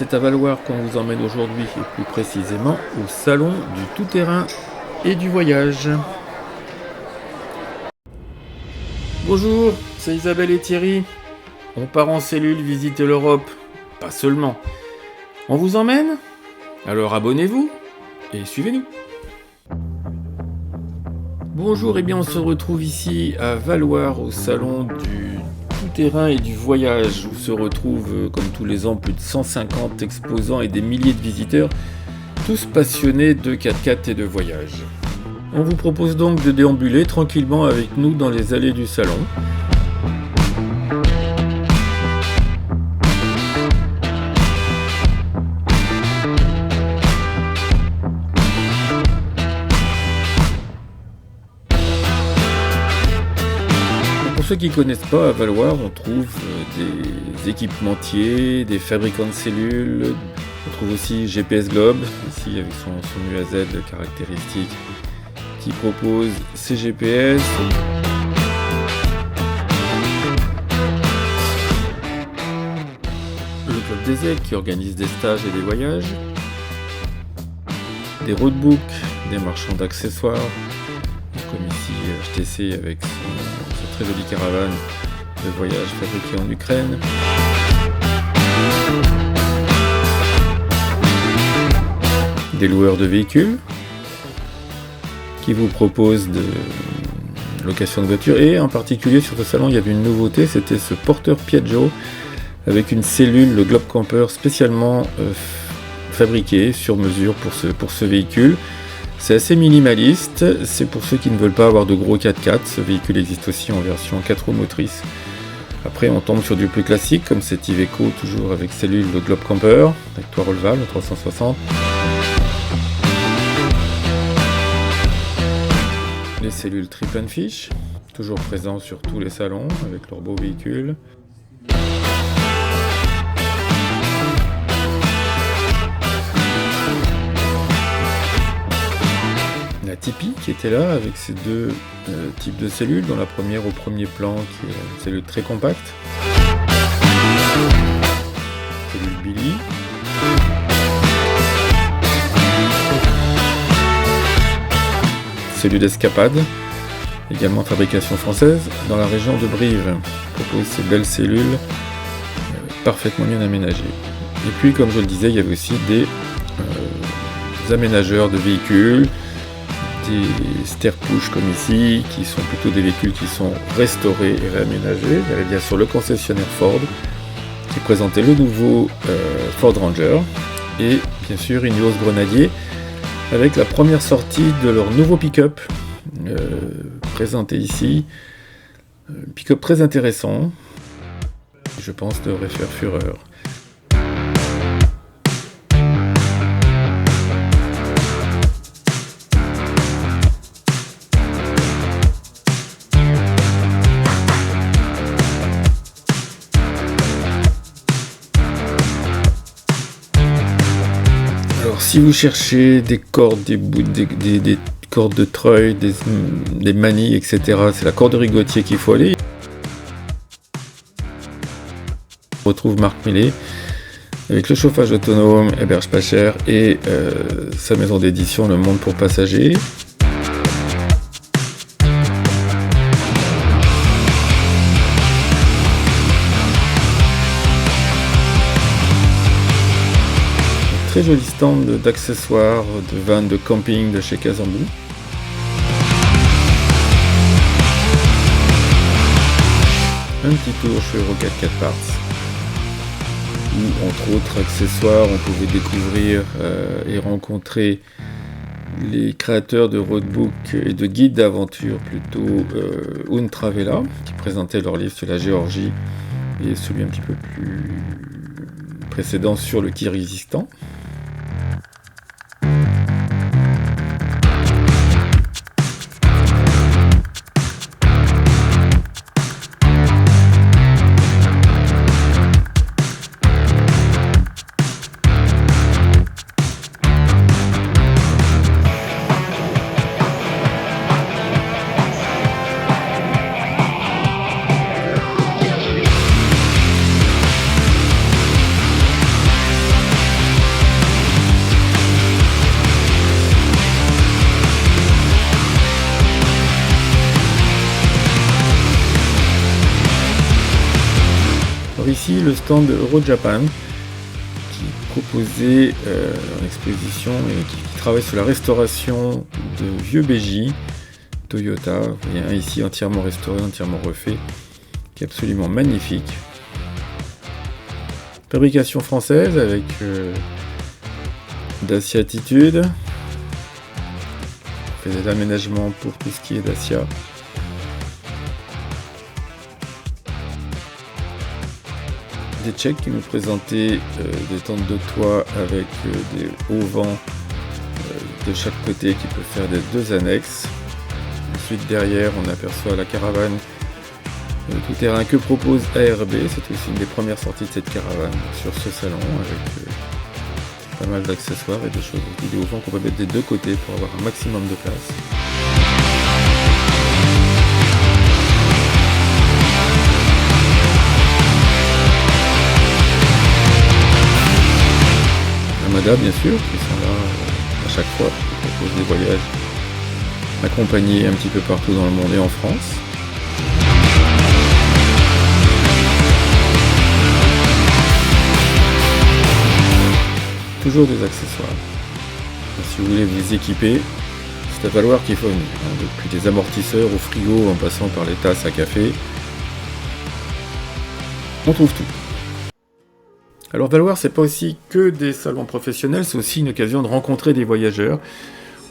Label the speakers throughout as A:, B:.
A: c'est à Valloire qu'on vous emmène aujourd'hui, et plus précisément au salon du tout-terrain et du voyage. Bonjour, c'est Isabelle et Thierry. On part en cellule visiter l'Europe. Pas seulement. On vous emmène ? Alors abonnez-vous et suivez-nous. Bonjour, et bien on se retrouve ici à Valloire au salon du tout-terrain et du voyage où se retrouvent comme tous les ans plus de 150 exposants et des milliers de visiteurs, tous passionnés de 4x4 et de voyage. On vous propose donc de déambuler tranquillement avec nous dans les allées du salon. Pour ceux qui ne connaissent pas, à Valloire, on trouve des équipementiers, des fabricants de cellules. On trouve aussi GPS Globe, ici avec son UAZ caractéristique, qui propose ses GPS. Le Club des Aigles qui organise des stages et des voyages. Des roadbooks, des marchands d'accessoires, comme ici HTC avec sa très jolie caravane de voyage fabriquée en Ukraine. Des loueurs de véhicules qui vous proposent de location de voitures, et en particulier sur ce salon il y avait une nouveauté, c'était ce porteur Piaggio avec une cellule, le Globe Camper, spécialement fabriquée sur mesure pour ce véhicule. C'est assez minimaliste, c'est pour ceux qui ne veulent pas avoir de gros 4x4, ce véhicule existe aussi en version 4 roues motrices. Après on tombe sur du plus classique comme cet Iveco, toujours avec cellule de Globe Camper, avec toit relevable 360. Les cellules Trip & Fish, toujours présents sur tous les salons avec leurs beaux véhicules. La Tipeee qui était là avec ces deux types de cellules, dont la première au premier plan qui est une cellule très compacte. Cellule Billy. Cellule Escapade, également fabrication française, dans la région de Brive, propose ces belles cellules parfaitement bien aménagées. Et puis, comme je le disais, il y avait aussi des aménageurs de véhicules, des stair-push comme ici, qui sont plutôt des véhicules qui sont restaurés et réaménagés. Il y avait bien sûr le concessionnaire Ford, qui présentait le nouveau Ford Ranger, et bien sûr Ineos Grenadier, avec la première sortie de leur nouveau pick-up présenté ici. Pick-up très intéressant, je pense devrait faire fureur. Alors si vous cherchez des cordes, des cordes de treuil, des manilles, etc., c'est la corderie Gauthier qu'il faut aller. On retrouve Marc Millet avec le chauffage autonome, héberge pas cher, et sa maison d'édition Le Monde pour Passagers. Très joli stand d'accessoires, de vannes de camping de chez Kazambou. Un petit tour chez Euro 4x4 Parts, où entre autres accessoires on pouvait découvrir et rencontrer les créateurs de roadbook et de guides d'aventure, plutôt Untravela, qui présentaient leur livre sur la Géorgie, et celui un petit peu plus précédent sur le Kirghizistan. le stand de Euro-Japan qui proposait une exposition et qui travaille sur la restauration de vieux BJ Toyota. Vous voyez un ici entièrement restauré, entièrement refait, qui est absolument magnifique. Fabrication française avec Dacia Attitude. On fait des aménagements pour tout ce qui est Dacia. Des Tchèques qui nous présentaient des tentes de toit avec des hauts vents de chaque côté qui peut faire des deux annexes. Ensuite derrière on aperçoit la caravane tout terrain que propose ARB. C'est aussi une des premières sorties de cette caravane sur ce salon avec pas mal d'accessoires et des choses des hauts vents qu'on peut mettre des deux côtés pour avoir un maximum de place. Amada bien sûr, qui sont là à chaque fois, qui proposent des voyages accompagnés un petit peu partout dans le monde et en France. Toujours des accessoires. Et si vous voulez vous équiper, c'est à Valoir qu'il faut venir. Depuis des amortisseurs au frigo en passant par les tasses à café, on trouve tout. Alors Valoir, c'est pas aussi que des salons professionnels, c'est aussi une occasion de rencontrer des voyageurs.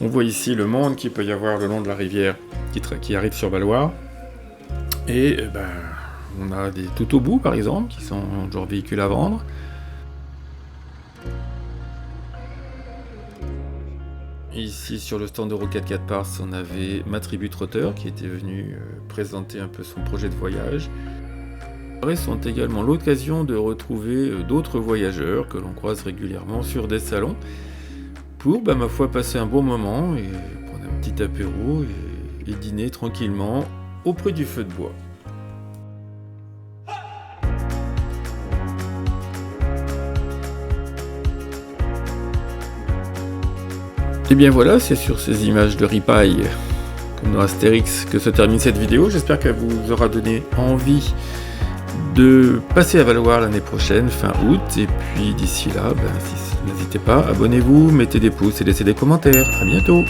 A: On voit ici le monde qu'il peut y avoir le long de la rivière qui arrive sur Valoir. Et on a des tout au bout par exemple, qui sont genre véhicules à vendre. Ici sur le stand Euro 4x4 Parts, on avait ma tribu Trotter qui était venu présenter un peu son projet de voyage. Les sont également l'occasion de retrouver d'autres voyageurs que l'on croise régulièrement sur des salons pour, ma foi, passer un bon moment et prendre un petit apéro et dîner tranquillement auprès du feu de bois. Et bien voilà, c'est sur ces images de ripaille comme dans Astérix que se termine cette vidéo. J'espère qu'elle vous aura donné envie de passer à Valoir l'année prochaine, fin août, et puis d'ici là, n'hésitez pas, abonnez-vous, mettez des pouces et laissez des commentaires. À bientôt.